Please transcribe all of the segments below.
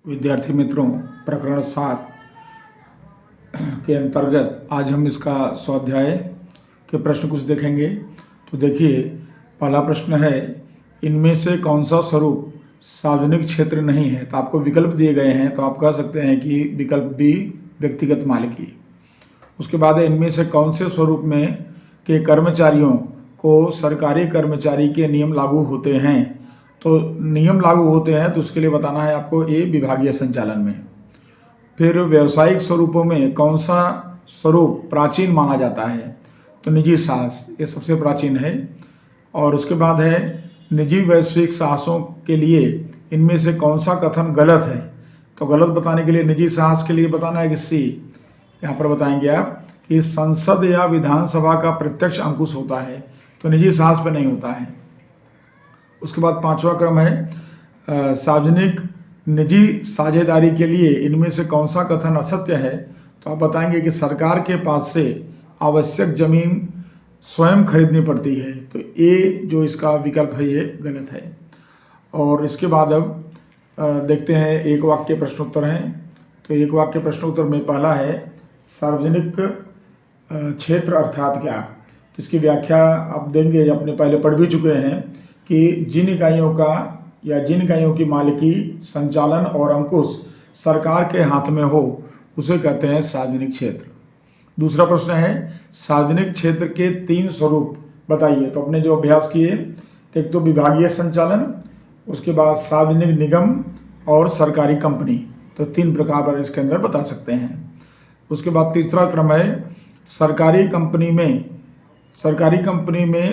विद्यार्थी मित्रों, प्रकरण 7 के अंतर्गत आज हम इसका स्वाध्याय के प्रश्न कुछ देखेंगे। तो देखिए, पहला प्रश्न है, इनमें से कौन सा स्वरूप सार्वजनिक क्षेत्र नहीं है। तो आपको विकल्प दिए गए हैं, तो आप कह सकते हैं कि विकल्प बी व्यक्तिगत मालिकी। उसके बाद है, इनमें से कौन से स्वरूप में के कर्मचारियों को सरकारी कर्मचारी के नियम लागू होते हैं। तो नियम लागू होते हैं तो उसके लिए बताना है आपको ए विभागीय संचालन में। फिर व्यावसायिक स्वरूपों में कौन सा स्वरूप प्राचीन माना जाता है। तो निजी साहस ये सबसे प्राचीन है। और उसके बाद है, निजी वैश्विक साहसों के लिए इनमें से कौन सा कथन गलत है। तो गलत बताने के लिए निजी साहस के लिए बताना है कि सी, यहाँ पर बताएंगे आप कि संसद या विधानसभा का प्रत्यक्ष अंकुश होता है, तो निजी साहस पे नहीं होता है। उसके बाद पांचवा क्रम है, सार्वजनिक निजी साझेदारी के लिए इनमें से कौन सा कथन असत्य है। तो आप बताएंगे कि सरकार के पास से आवश्यक जमीन स्वयं खरीदनी पड़ती है, तो ए जो इसका विकल्प है ये गलत है। और इसके बाद अब देखते हैं एक वाक्य प्रश्नोत्तर हैं। तो एक वाक्य प्रश्नोत्तर में पहला है, सार्वजनिक क्षेत्र अर्थात क्या। तो इसकी व्याख्या आप देंगे, अपने पहले पढ़ भी चुके हैं कि जिन इकाइयों का या जिन इकाइयों की मालिकी, संचालन और अंकुश सरकार के हाथ में हो उसे कहते हैं सार्वजनिक क्षेत्र। दूसरा प्रश्न है, सार्वजनिक क्षेत्र के 3 स्वरूप बताइए। तो अपने जो अभ्यास किए, एक तो विभागीय संचालन, उसके बाद सार्वजनिक निगम और सरकारी कंपनी, तो 3 प्रकार पर इसके अंदर बता सकते हैं। उसके बाद तीसरा क्रम है, सरकारी कंपनी में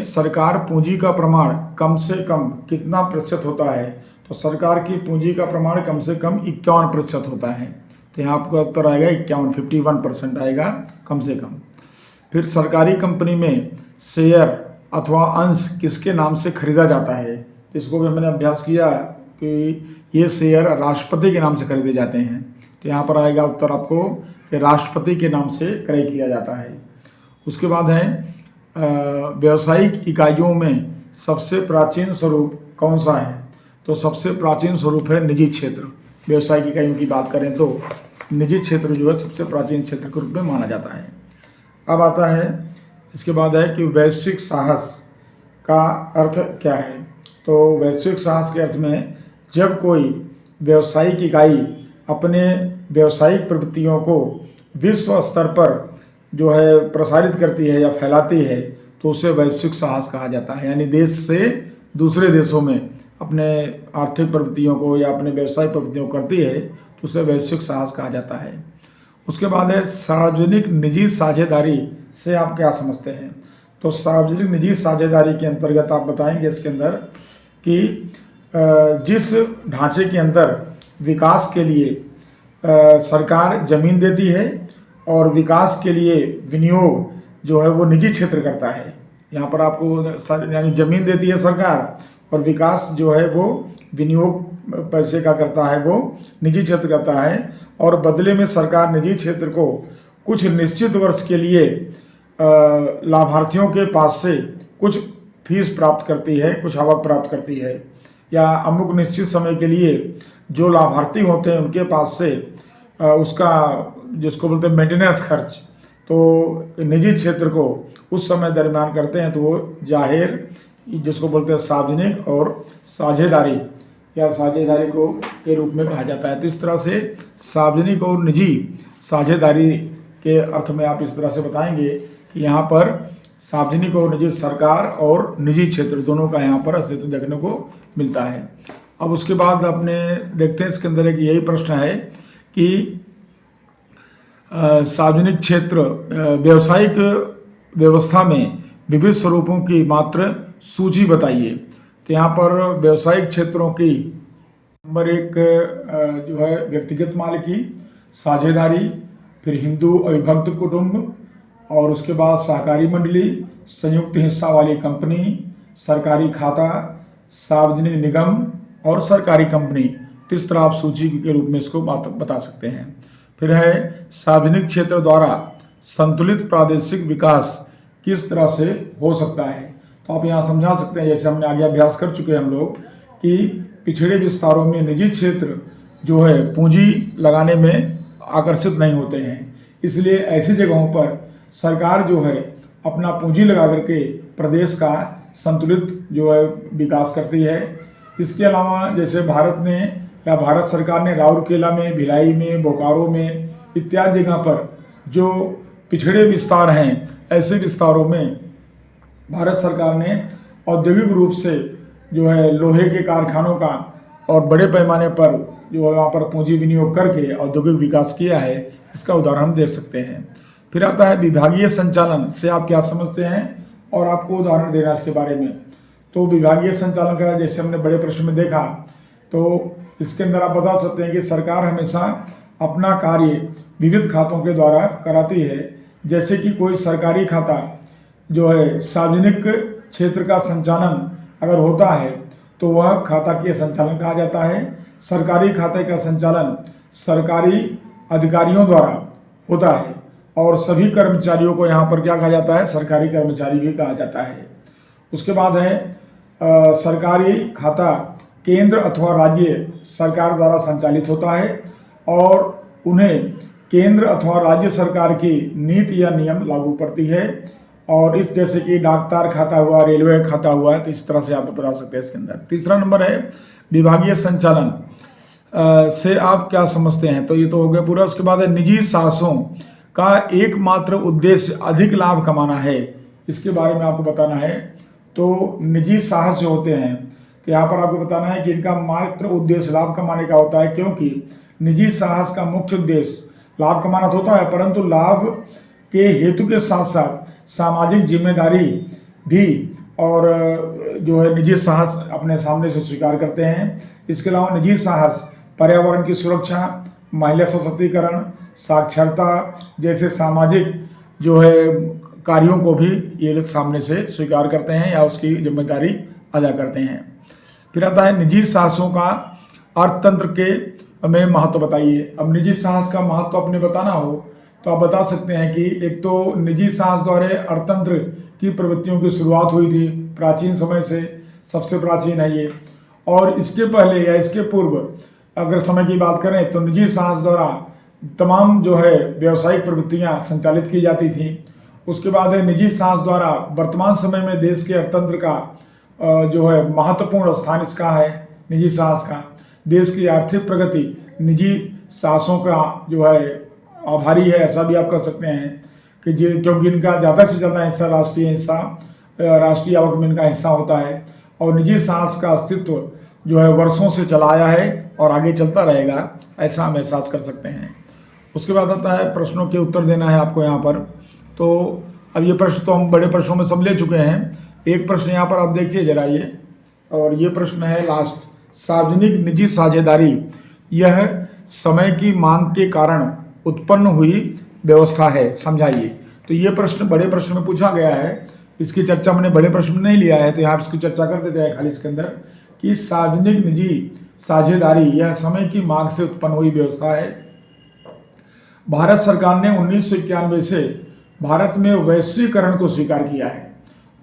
सरकार पूंजी का प्रमाण कम से कम कितना प्रतिशत होता है। तो सरकार की पूंजी का प्रमाण कम से कम 51% होता है। तो यहाँ आपका उत्तर आएगा 51% आएगा कम से कम। फिर सरकारी कंपनी में शेयर अथवा अंश किसके नाम से खरीदा जाता है। तो इसको भी मैंने अभ्यास किया कि ये शेयर राष्ट्रपति के नाम से खरीदे जाते हैं। तो यहाँ पर आएगा उत्तर आपको कि राष्ट्रपति के नाम से क्रय किया जाता है। उसके बाद है, व्यावसायिक इकाइयों में सबसे प्राचीन स्वरूप कौन सा है। तो सबसे प्राचीन स्वरूप है निजी क्षेत्र। व्यावसायिक इकाइयों की बात करें तो निजी क्षेत्र जो है सबसे प्राचीन क्षेत्र के रूप में माना जाता है। अब आता है, इसके बाद है कि वैश्विक साहस का अर्थ क्या है। तो वैश्विक साहस के अर्थ में, जब कोई व्यावसायिक इकाई अपने व्यावसायिक प्रवृत्तियों को विश्व स्तर पर जो है प्रसारित करती है या फैलाती है, तो उसे वैश्विक साहस कहा जाता है। यानी देश से दूसरे देशों में अपने आर्थिक प्रवृत्तियों को या अपने व्यवसायिक प्रवृत्तियों को करती है, तो उसे वैश्विक साहस कहा जाता है। उसके बाद है, सार्वजनिक निजी साझेदारी से आप क्या समझते हैं। तो सार्वजनिक निजी साझेदारी के अंतर्गत आप बताएंगे इसके अंदर कि जिस ढांचे के अंदर विकास के लिए सरकार जमीन देती है और विकास के लिए विनियोग जो है वो निजी क्षेत्र करता है। यहाँ पर आपको यानी जमीन देती है सरकार और विकास जो है वो विनियोग पैसे का करता है, वो निजी क्षेत्र करता है। और बदले में सरकार निजी क्षेत्र को कुछ निश्चित वर्ष के लिए लाभार्थियों के पास से कुछ फीस प्राप्त करती है, कुछ आवक प्राप्त करती है, या अमुक निश्चित समय के लिए जो लाभार्थी होते हैं उनके पास से उसका जिसको बोलते हैं मेंटेनेंस खर्च, तो निजी क्षेत्र को उस समय दरमियान करते हैं। तो वो जाहिर जिसको बोलते हैं सार्वजनिक और साझेदारी या साझेदारी को के रूप में कहा जाता है। तो इस तरह से सार्वजनिक और निजी साझेदारी के अर्थ में आप इस तरह से बताएंगे कि यहाँ पर सार्वजनिक और निजी, सरकार और निजी क्षेत्र दोनों का यहाँ पर अस्तित्व देखने को मिलता है। अब उसके बाद अपने देखते हैं इसके अंदर एक यही प्रश्न है कि सार्वजनिक क्षेत्र व्यावसायिक व्यवस्था में विविध स्वरूपों की मात्र सूची बताइए। तो यहाँ पर व्यावसायिक क्षेत्रों की नंबर 1 जो है व्यक्तिगत मालिकी, साझेदारी, फिर हिंदू अविभक्त कुटुंब, और उसके बाद सहकारी मंडली, संयुक्त हिस्सा वाली कंपनी, सरकारी खाता, सार्वजनिक निगम और सरकारी कंपनी। तो इस तरह आप सूची के रूप में इसको बता सकते हैं। फिर है, सार्वजनिक क्षेत्र द्वारा संतुलित प्रादेशिक विकास किस तरह से हो सकता है। तो आप यहाँ समझा सकते हैं, जैसे हमने आगे अभ्यास कर चुके हैं हम लोग, कि पिछड़े विस्तारों में निजी क्षेत्र जो है पूंजी लगाने में आकर्षित नहीं होते हैं। इसलिए ऐसी जगहों पर सरकार जो है अपना पूंजी लगा करके प्रदेश का संतुलित जो है विकास करती है। इसके अलावा जैसे भारत ने या भारत सरकार ने राउरकेला में, भिलाई में, बोकारो में इत्यादि जगह पर जो पिछड़े विस्तार हैं, ऐसे विस्तारों में भारत सरकार ने औद्योगिक रूप से जो है लोहे के कारखानों का और बड़े पैमाने पर जो है वहाँ पर पूंजी विनियोग करके औद्योगिक विकास किया है। इसका उदाहरण हम दे सकते हैं। फिर आता है विभागीय संचालन से आप क्या समझते हैं और आपको उदाहरण देना इसके बारे में। तो विभागीय संचालन का जैसे हमने बड़े प्रश्न में देखा, तो इसके अंदर आप बता सकते हैं कि सरकार हमेशा अपना कार्य विविध खातों के द्वारा कराती है। जैसे कि कोई सरकारी खाता जो है सार्वजनिक क्षेत्र का संचालन अगर होता है तो वह खाता के संचालन कहा जाता है। सरकारी खाते का संचालन सरकारी अधिकारियों द्वारा होता है और सभी कर्मचारियों को यहाँ पर क्या कहा जाता है, सरकारी कर्मचारी भी कहा जाता है। उसके बाद है सरकारी खाता केंद्र अथवा राज्य सरकार द्वारा संचालित होता है और उन्हें केंद्र अथवा राज्य सरकार की नीति या नियम लागू पड़ती है। और इस जैसे कि डाकतार खाता हुआ, रेलवे खाता हुआ, तो इस तरह से आप बता सकते हैं इसके अंदर। तीसरा नंबर है विभागीय संचालन से आप क्या समझते हैं। तो ये तो हो गया पूरा। उसके बाद है निजी साहसों का एकमात्र उद्देश्य अधिक लाभ कमाना है। इसके बारे में आपको बताना है। तो निजी साहस जो होते हैं, तो यहाँ पर आपको बताना है कि इनका मात्र उद्देश्य लाभ कमाने का होता है, क्योंकि निजी साहस का मुख्य उद्देश्य लाभ कमाना तो होता है, परंतु लाभ के हेतु के साथ साथ सामाजिक जिम्मेदारी भी और जो है निजी साहस अपने सामने से स्वीकार करते हैं। इसके अलावा निजी साहस पर्यावरण की सुरक्षा, महिला सशक्तिकरण, साक्षरता जैसे सामाजिक जो है कार्यों को भी ये लोग सामने से स्वीकार करते हैं या उसकी जिम्मेदारी अदा करते हैं। फिर आता है निजी साहसों का अर्थतंत्र के में महत्व बताइए। अब निजी साहस का महत्व अपने बताना हो तो आप बता सकते हैं कि एक तो निजी साहस द्वारा अर्थतंत्र की प्रवृत्तियों की शुरुआत हुई थी प्राचीन समय से, सबसे प्राचीन है ये। और इसके पहले या इसके पूर्व अगर समय की बात करें तो निजी साहस द्वारा तमाम जो है व्यावसायिक प्रवृत्तियां संचालित की जाती थी। उसके बाद है निजी साहस द्वारा वर्तमान समय में देश के अर्थतंत्र का जो है महत्वपूर्ण स्थान इसका है। निजी साहस का देश की आर्थिक प्रगति निजी साहसों का जो है आभारी है, ऐसा भी आप कर सकते हैं कि क्योंकि इनका ज़्यादा से ज़्यादा हिस्सा राष्ट्रीय आवक में इनका हिस्सा होता है और निजी साहस का अस्तित्व जो है वर्षों से चला आया है और आगे चलता रहेगा, ऐसा हम एहसास कर सकते हैं। उसके बाद आता है प्रश्नों के उत्तर देना है आपको यहाँ पर। तो अब ये प्रश्न तो हम बड़े प्रश्नों में सब ले चुके हैं। एक प्रश्न यहाँ पर आप देखिए जरा ये, और ये प्रश्न है लास्ट, सार्वजनिक निजी साझेदारी यह समय की मांग के कारण उत्पन्न हुई व्यवस्था है, समझाइए। तो ये प्रश्न बड़े प्रश्न में पूछा गया है, इसकी चर्चा मैंने बड़े प्रश्न में नहीं लिया है, तो यहाँ इसकी चर्चा कर देते हैं खाली इसके अंदर कि सार्वजनिक निजी साझेदारी यह समय की मांग से उत्पन्न हुई व्यवस्था है। भारत सरकार ने 1991 से भारत में वैश्वीकरण को स्वीकार किया है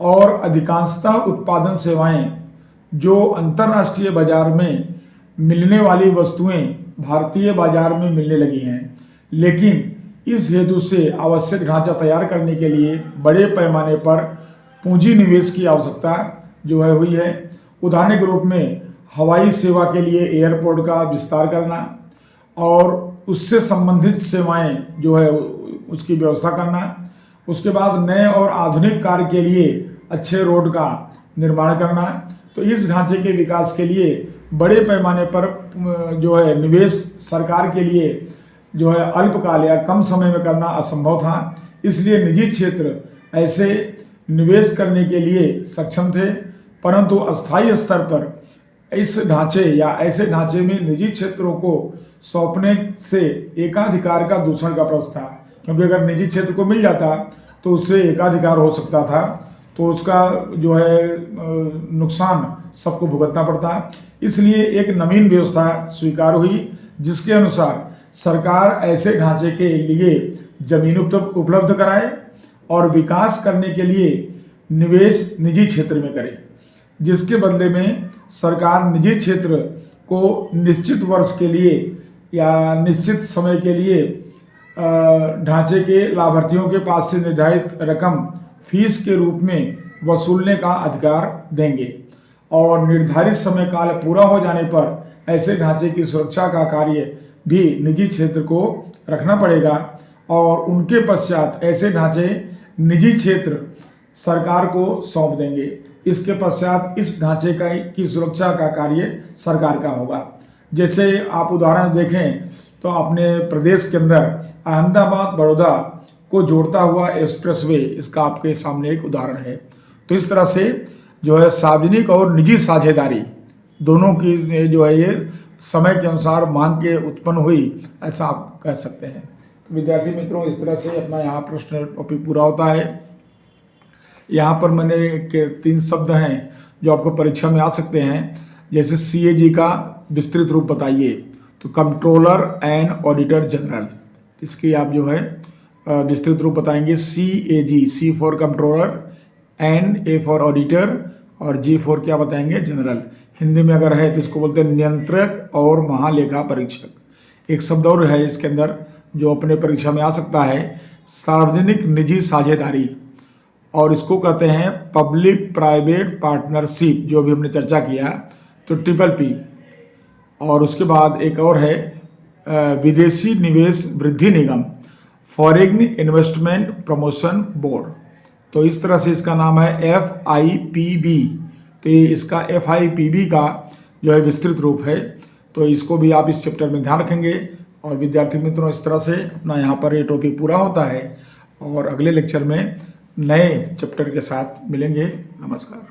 और अधिकांशतः उत्पादन सेवाएं जो अंतर्राष्ट्रीय बाजार में मिलने वाली वस्तुएं भारतीय बाजार में मिलने लगी हैं। लेकिन इस हेतु से आवश्यक ढांचा तैयार करने के लिए बड़े पैमाने पर पूंजी निवेश की आवश्यकता जो है हुई है। उदाहरण के रूप में हवाई सेवा के लिए एयरपोर्ट का विस्तार करना और उससे संबंधित सेवाएं जो है उसकी व्यवस्था करना। उसके बाद नए और आधुनिक कार्य के लिए अच्छे रोड का निर्माण करना। तो इस ढांचे के विकास के लिए बड़े पैमाने पर जो है निवेश सरकार के लिए जो है अल्पकाल या कम समय में करना असंभव था। इसलिए निजी क्षेत्र ऐसे निवेश करने के लिए सक्षम थे, परंतु अस्थायी स्तर पर इस ढांचे या ऐसे ढांचे में निजी क्षेत्रों को सौंपने से एकाधिकार का दूषण का प्रश्न था, क्योंकि अगर निजी क्षेत्र को मिल जाता तो उससे एकाधिकार हो सकता था, तो उसका जो है नुकसान सबको भुगतना पड़ता। इसलिए एक नवीन व्यवस्था स्वीकार हुई जिसके अनुसार सरकार ऐसे ढांचे के लिए जमीन उपलब्ध कराए और विकास करने के लिए निवेश निजी क्षेत्र में करे, जिसके बदले में सरकार निजी क्षेत्र को निश्चित वर्ष के लिए या निश्चित समय के लिए ढांचे के लाभार्थियों के पास से निर्धारित रकम फीस के रूप में वसूलने का अधिकार देंगे और निर्धारित समय काल पूरा हो जाने पर ऐसे ढांचे की सुरक्षा का कार्य भी निजी क्षेत्र को रखना पड़ेगा और उनके पश्चात ऐसे ढांचे निजी क्षेत्र सरकार को सौंप देंगे। इसके पश्चात इस ढांचे की सुरक्षा का कार्य सरकार का होगा। जैसे आप उदाहरण देखें तो अपने प्रदेश के अंदर अहमदाबाद बड़ौदा को जोड़ता हुआ एक्सप्रेसवे, इसका आपके सामने एक उदाहरण है। तो इस तरह से जो है सार्वजनिक और निजी साझेदारी दोनों की जो है ये समय के अनुसार मांग के उत्पन्न हुई, ऐसा आप कह सकते हैं। तो विद्यार्थी मित्रों, इस तरह से अपना यहाँ प्रश्न टॉपिक पूरा होता है। यहाँ पर मैंने 3 शब्द हैं जो आपको परीक्षा में आ सकते हैं। जैसे CAG का विस्तृत रूप बताइए, तो कंट्रोलर एंड ऑडिटर जनरल, इसकी आप जो है विस्तृत रूप बताएंगे। CAG, C for controller, and A for auditor और G फॉर क्या बताएंगे, जनरल। हिंदी में अगर है तो इसको बोलते हैं नियंत्रक और महालेखा परीक्षक। एक शब्द और है इसके अंदर जो अपने परीक्षा में आ सकता है, सार्वजनिक निजी साझेदारी, और इसको कहते हैं पब्लिक प्राइवेट पार्टनरशिप, जो भी हमने चर्चा किया, तो PPP। और उसके बाद एक और है विदेशी निवेश वृद्धि निगम, फॉरेन इन्वेस्टमेंट प्रमोशन बोर्ड। तो इस तरह से इसका नाम है FIPB। तो ये इसका FIPB का जो है विस्तृत रूप है। तो इसको भी आप इस चैप्टर में ध्यान रखेंगे। और विद्यार्थी मित्रों, इस तरह से अपना यहाँ पर ये टॉपिक पूरा होता है और अगले लेक्चर में नए चैप्टर के साथ मिलेंगे। नमस्कार।